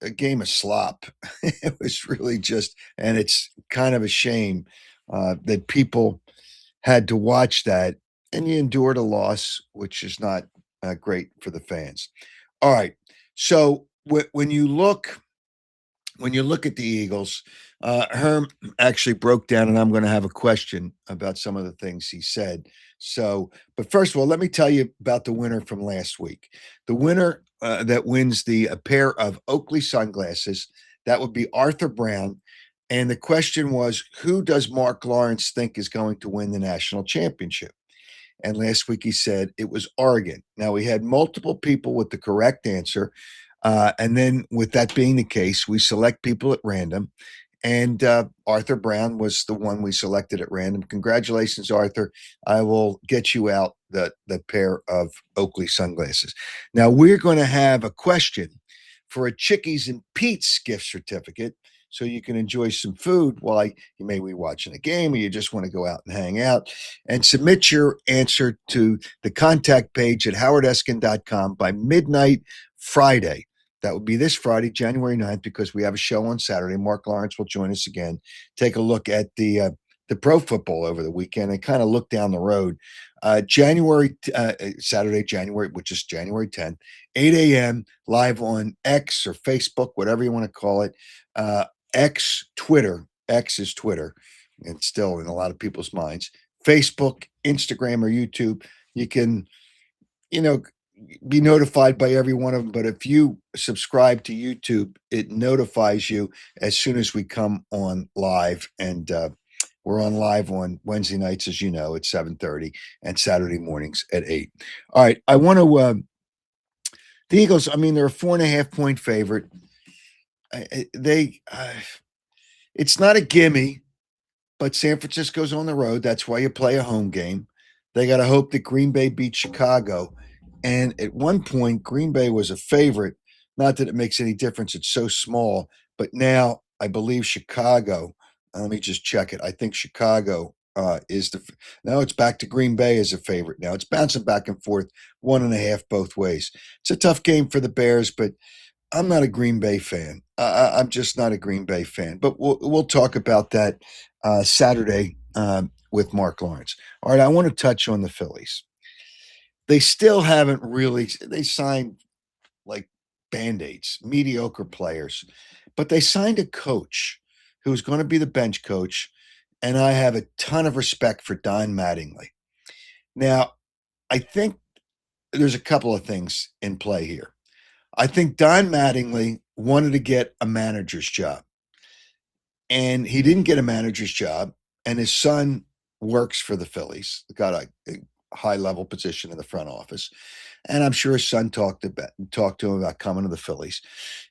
game of slop. It was really just, and it's kind of a shame that people had to watch that, and you endured a loss, which is not great for the fans. All right, so when you look at the Eagles, Herm actually broke down, and I'm going to have a question about some of the things he said. So, but first of all, let me tell you about the winner from last week. The winner that wins a pair of Oakley sunglasses, that would be Arthur Brown. And the question was, who does Mark Lawrence think is going to win the national championship? And last week he said it was Oregon. Now, we had multiple people with the correct answer. And then, with that being the case, we select people at random. And Arthur Brown was the one we selected at random. Congratulations, Arthur. I will get you out the pair of Oakley sunglasses. Now, we're going to have a question for a Chickies and Pete's gift certificate, so you can enjoy some food while you may be watching a game, or you just want to go out and hang out. And submit your answer to the contact page at howardeskin.com by midnight Friday. That would be this Friday, January 9th, because we have a show on Saturday. Mark Lawrence will join us again. Take a look at the pro football over the weekend and kind of look down the road. Saturday, January, which is January 10th, 8 a.m., live on X or Facebook, whatever you want to call it. Twitter. X is Twitter. It's still in a lot of people's minds. Facebook, Instagram, or YouTube. You can, be notified by every one of them. But if you subscribe to YouTube, it notifies you as soon as we come on live. And we're on live on Wednesday nights, as you know, at 7:30, and Saturday mornings at 8. All right. I want to, the Eagles, they're a 4.5-point favorite. It's not a gimme, but San Francisco's on the road. That's why you play a home game. They got to hope that Green Bay beats Chicago. And at one point, Green Bay was a favorite. Not that it makes any difference. It's so small. But now I believe Chicago, let me just check it. I think Chicago now it's back to Green Bay as a favorite. Now it's bouncing back and forth, 1.5 both ways. It's a tough game for the Bears, but I'm not a Green Bay fan. I'm just not a Green Bay fan. But we'll talk about that Saturday with Mark Lawrence. All right, I want to touch on the Phillies. They still haven't really. They signed like Band-Aids, mediocre players, but they signed a coach who's going to be the bench coach, and I have a ton of respect for Don Mattingly. Now, I think there's a couple of things in play here. I think Don Mattingly wanted to get a manager's job, and he didn't get a manager's job, and his son works for the Phillies, got a high-level position in the front office, and I'm sure his son talked to him about coming to the Phillies.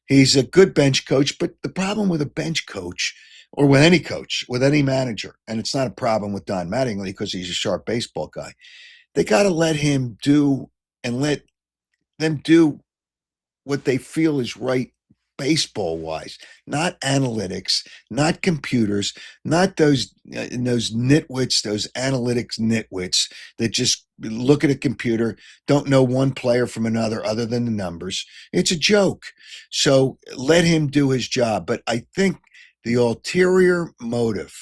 He's a good bench coach, but the problem with a bench coach, or with any coach, with any manager, and it's not a problem with Don Mattingly because he's a sharp baseball guy, they got to let him do and let them do what they feel is right baseball-wise, not analytics, not computers, not those nitwits, those analytics nitwits that just look at a computer, don't know one player from another other than the numbers. It's a joke. So let him do his job. But I think the ulterior motive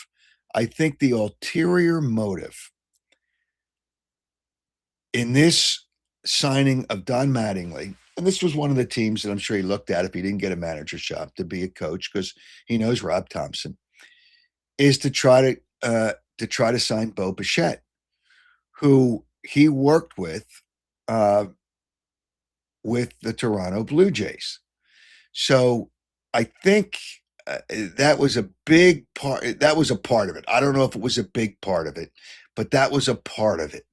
in this signing of Don Mattingly, and this was one of the teams that I'm sure he looked at if he didn't get a manager's job to be a coach, because he knows Rob Thompson, is to try to sign Bo Bichette, who he worked with the Toronto Blue Jays. So I think that was a big part. That was a part of it. I don't know if it was a big part of it, but that was a part of it.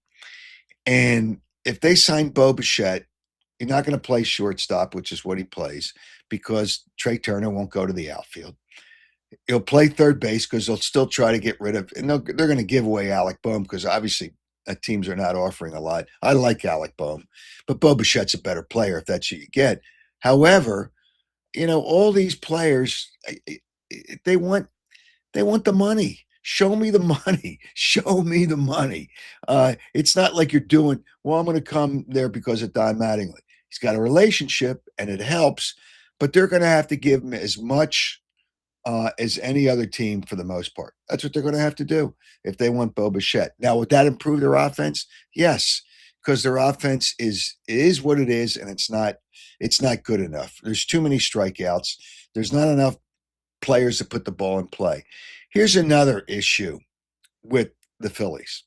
And if they sign Bo Bichette, you're not going to play shortstop, which is what he plays, because Trey Turner won't go to the outfield. He'll play third base because they'll still try to get rid of, and they're going to give away Alec Boehm because obviously teams are not offering a lot. I like Alec Boehm, but Bo Bichette's a better player if that's who you get. However, all these players, they want the money. Show me the money. Show me the money. It's not like you're doing, well, I'm going to come there because of Don Mattingly. He's got a relationship and it helps, but they're going to have to give him as much as any other team for the most part. That's what they're going to have to do if they want Bo Bichette. Now, would that improve their offense? Yes, because their offense is what it is, and it's not good enough. There's too many strikeouts. There's not enough players to put the ball in play. Here's another issue with the Phillies.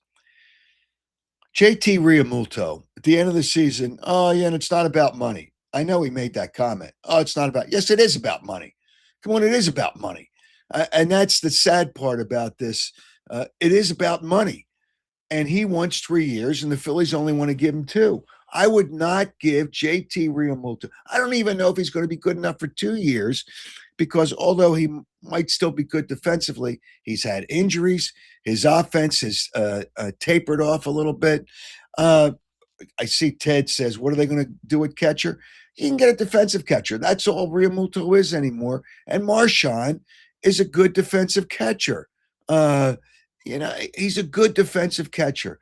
JT Realmuto, at the end of the season, and it's not about money. I know he made that comment. It's not about, yes, it is about money. Come on, it is about money. And that's the sad part about this. It is about money. And he wants 3 years, and the Phillies only want to give him 2. I would not give JT Realmuto. I don't even know if he's going to be good enough for 2 years, because although he might still be good defensively, he's had injuries. His offense has tapered off a little bit. I see Ted says, what are they going to do at catcher? You can get a defensive catcher. That's all Realmuto is anymore. And Marchand is a good defensive catcher. He's a good defensive catcher.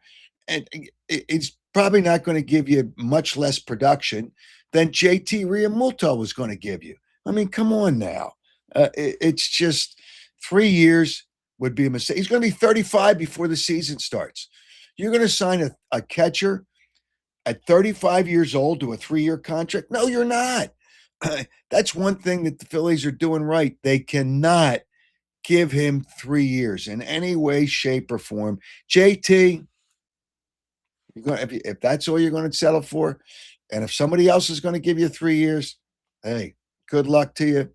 And it's probably not going to give you much less production than JT Realmuto was going to give you. I mean, come on now. It's just 3 years would be a mistake. He's going to be 35 before the season starts. You're going to sign a catcher at 35 years old to a 3-year contract? No, you're not. That's one thing that the Phillies are doing right. They cannot give him 3 years in any way, shape, or form. JT, if that's all you're going to settle for, and if somebody else is going to give you 3 years, hey, good luck to you.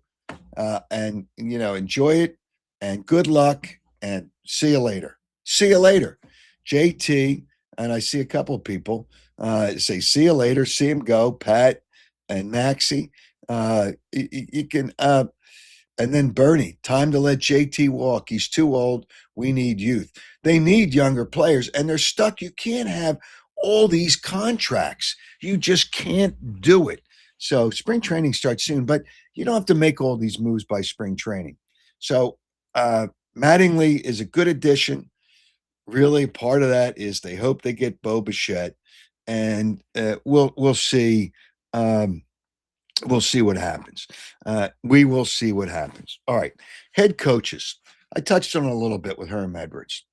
And, enjoy it, and good luck, and see you later. See you later. JT, and I see a couple of people say, see you later, see him go, Pat and Maxie. You can, and then Bernie, time to let JT walk. He's too old. We need youth. They need younger players, and they're stuck. You can't have all these contracts. You just can't do it. So spring training starts soon, but you don't have to make all these moves by spring training. So Mattingly is a good addition. Really, part of that is they hope they get Bo Bichette, and we'll see. We'll see what happens. We will see what happens. All right, head coaches. I touched on it a little bit with Herm Edwards.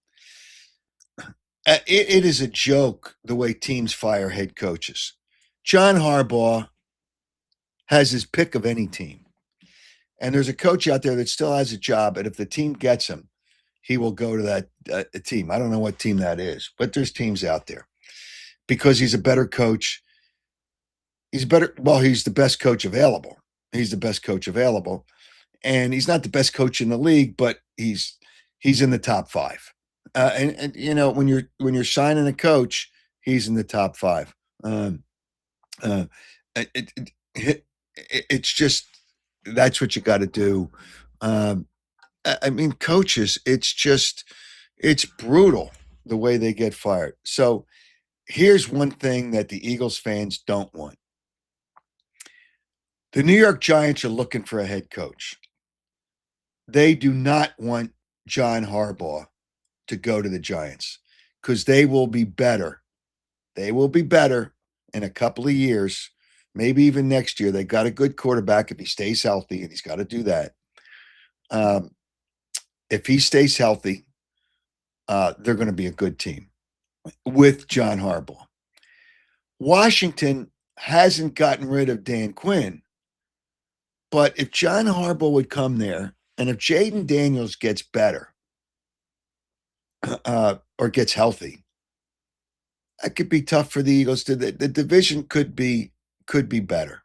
It is a joke the way teams fire head coaches. John Harbaugh has his pick of any team. And there's a coach out there that still has a job, and if the team gets him, he will go to that team. I don't know what team that is, but there's teams out there because he's a better coach. He's the best coach available. He's the best coach available. And he's not the best coach in the league, but he's in the top 5. And when you're signing a coach, he's in the top 5. It's just, that's what you got to do. I mean, coaches, it's brutal the way they get fired. So here's one thing that the Eagles fans don't want. The New York Giants are looking for a head coach. They do not want John Harbaugh to go to the Giants because they will be better. They will be better in a couple of years, maybe even next year. They got a good quarterback if he stays healthy, and he's got to do that. If he stays healthy, they're going to be a good team with John Harbaugh. Washington hasn't gotten rid of Dan Quinn, but if John Harbaugh would come there, and if Jaden Daniels gets better or gets healthy, that could be tough for the Eagles. The division could be better.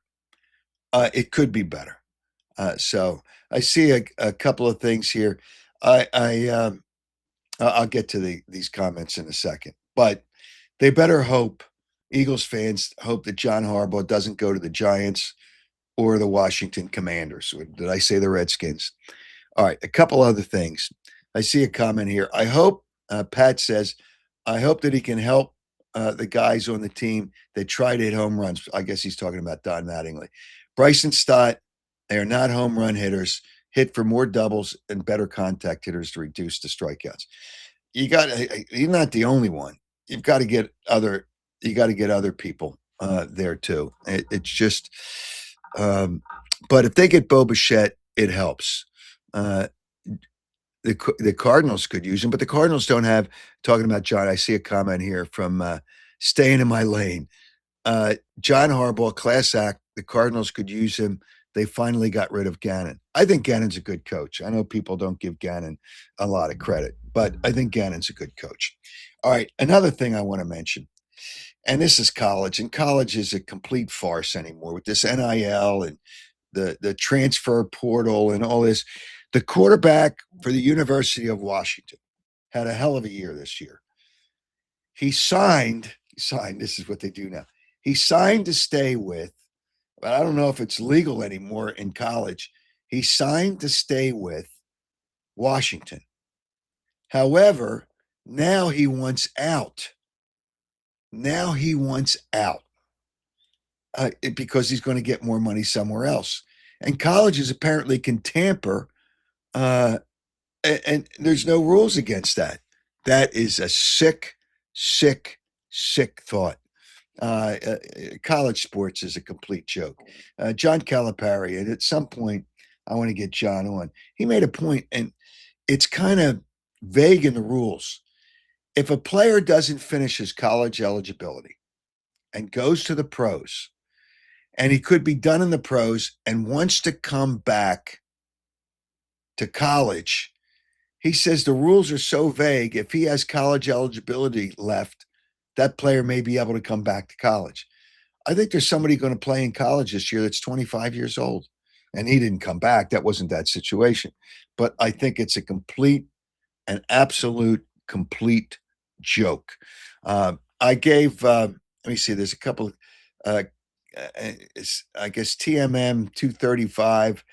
It could be better. So I see a couple of things here. I'll get to these comments in a second, but they better hope, Eagles fans hope, that John Harbaugh doesn't go to the Giants or the Washington Commanders. Or did I say the Redskins? All right, a couple other things. I see a comment here. I hope, Pat says, I hope that he can help the guys on the team that try to hit home runs. I guess he's talking about Don Mattingly. Bryson Stott, they are not home run hitters. Hit for more doubles and better contact hitters to reduce the strikeouts. You're not the only one. You got to get other people there too. It's just, but if they get Bo Bichette, it helps. The Cardinals could use him, but the Cardinals don't have. Talking about John, I see a comment here from staying in my lane. John Harbaugh, class act. The Cardinals could use him. They finally got rid of Gannon. I think Gannon's a good coach. I know people don't give Gannon a lot of credit, but I think Gannon's a good coach. All right, another thing I want to mention, and this is college, and college is a complete farce anymore with this NIL and the transfer portal and all this. The quarterback for the University of Washington had a hell of a year this year. He signed, this is what they do now. He signed to stay with, but I don't know if it's legal anymore in college. He signed to stay with Washington. However, now he wants out. Because he's going to get more money somewhere else. And colleges apparently can tamper, and there's no rules against that. That is a sick thought. College sports is a complete joke. John Calipari, and at some point, I want to get John on. He made a point, and it's kind of vague in the rules. If a player doesn't finish his college eligibility and goes to the pros, and he could be done in the pros and wants to come back to college, he says the rules are so vague. If he has college eligibility left, that player may be able to come back to college. I think there's somebody going to play in college this year that's 25 years old, and he didn't come back. That wasn't that situation. But I think it's an absolute complete joke. I gave, let me see, there's a couple, I guess TMM 235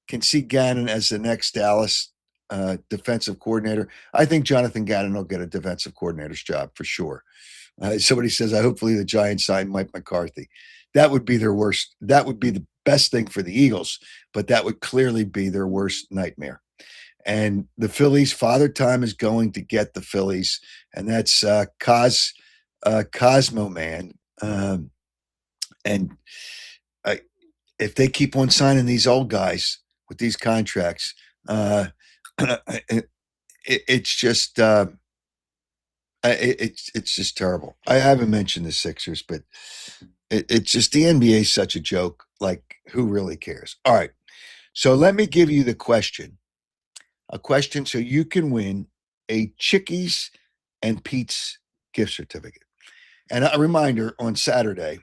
can see Gannon as the next Dallas defensive coordinator. I think Jonathan Gannon will get a defensive coordinator's job for sure. Somebody says, hopefully the Giants sign Mike McCarthy. That would be their worst. That would be the best thing for the Eagles, but that would clearly be their worst nightmare. And the Phillies, Father Time is going to get the Phillies, and that's Cosmo Man. And if they keep on signing these old guys with these contracts, it's just it's just terrible. I haven't mentioned the Sixers, but it's just the NBA is such a joke. Like, who really cares? All right, so let me give you a question so you can win a Chickies and Pete's gift certificate. And a reminder, on Saturday,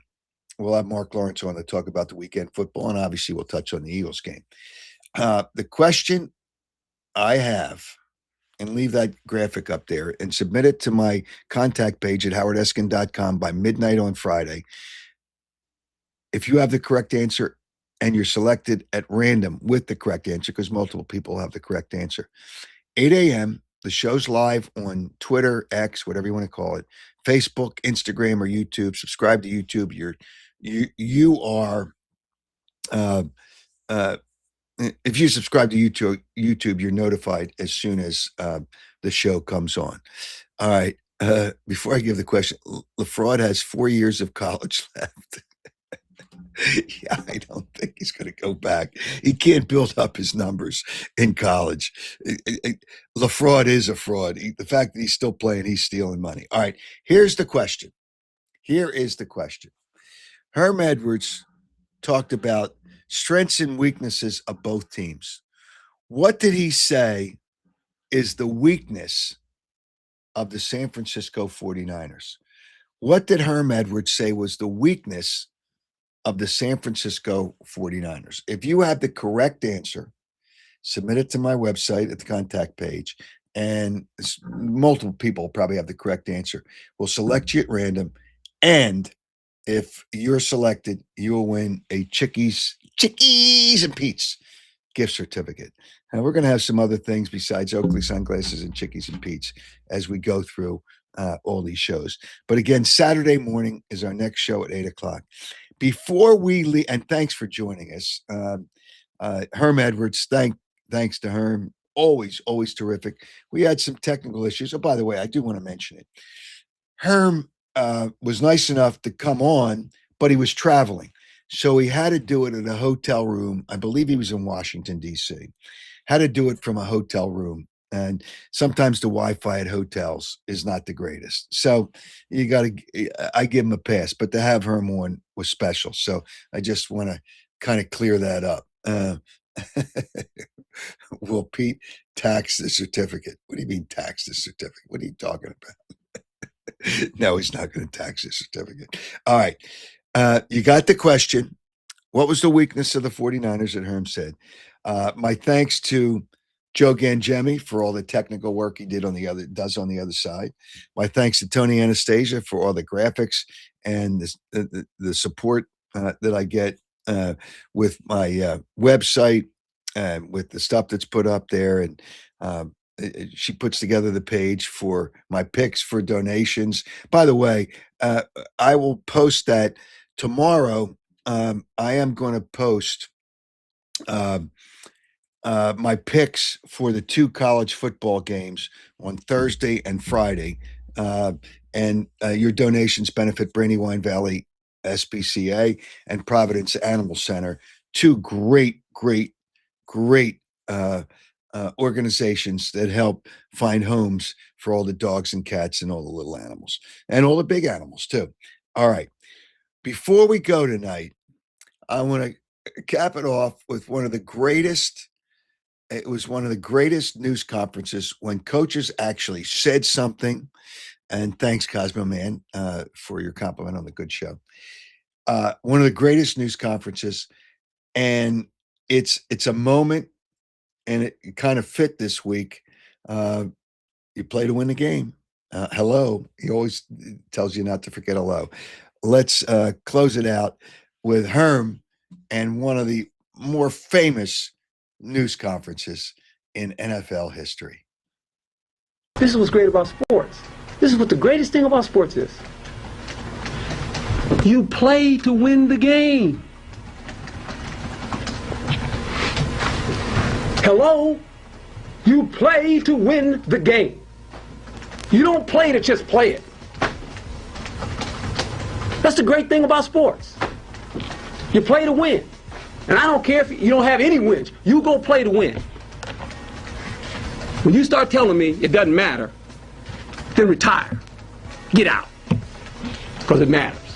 we'll have Mark Lawrence on to talk about the weekend football, and obviously we'll touch on the Eagles game. The question I have, and leave that graphic up there and submit it to my contact page at howardeskin.com by midnight on Friday. If you have the correct answer and you're selected at random with the correct answer, because multiple people have the correct answer, 8 a.m., the show's live on Twitter, X, whatever you want to call it, Facebook, Instagram, or YouTube. Subscribe to YouTube. You are if you subscribe to YouTube, you're notified as soon as the show comes on. All right. Before I give the question, LaFraud has 4 years of college left. Yeah, I don't think he's going to go back. He can't build up his numbers in college. LaFraud is a fraud. The fact that he's still playing, he's stealing money. All right. Here's the question. Herm Edwards talked about strengths and weaknesses of both teams. What did he say is the weakness of the San Francisco 49ers? What did Herm Edwards say was the weakness of the San Francisco 49ers. If you have the correct answer, submit it to my website at the contact page, and multiple people probably have the correct answer. We'll select you at random, and if you're selected, you will win a Chickies and Pete's gift certificate. And we're going to have some other things besides Oakley sunglasses and Chickies and Pete's as we go through all these shows. But again, Saturday morning is our next show at 8 o'clock. Before we leave, and thanks for joining us, Herm Edwards. Thanks to Herm. Always terrific. We had some technical issues. Oh, by the way, I do want to mention it. Herm was nice enough to come on, but he was traveling. So he had to do it in a hotel room. I believe he was in Washington, D.C. Had to do it from a hotel room. And sometimes the Wi-Fi at hotels is not the greatest. So I give him a pass, but to have Herm on was special. So I just want to kind of clear that up. Will Pete tax the certificate? What do you mean tax the certificate? What are you talking about? No, he's not going to tax the certificate. All right. You got the question. What was the weakness of the 49ers that Herm said? My thanks to Joe Gangemi for all the technical work he does on the other side. My thanks to Tony Anastasia for all the graphics and the support that I get with my website and with the stuff that's put up there. And she puts together the page for my picks for donations. By the way, I will post that tomorrow. I am going to post my picks for the 2 college football games on Thursday and Friday. And your donations benefit Brandywine Valley SPCA and Providence Animal Center, 2 great organizations that help find homes for all the dogs and cats and all the little animals and all the big animals too. All right. Before we go tonight, I want to cap it off with one of the greatest. It was one of the greatest news conferences when coaches actually said something. And thanks, Cosmo Man, for your compliment on the good show. One of the greatest news conferences, and it's a moment, and it kind of fit this week. You play to win the game. Hello. He always tells you not to forget hello. Let's close it out with Herm and one of the more famous news conferences in NFL history. This is what's great about sports. This is what the greatest thing about sports is. You play to win the game. Hello? You play to win the game. You don't play to just play it. That's the great thing about sports. You play to win. And I don't care if you don't have any wins. You go play to win. When you start telling me it doesn't matter, then retire. Get out. Because it matters.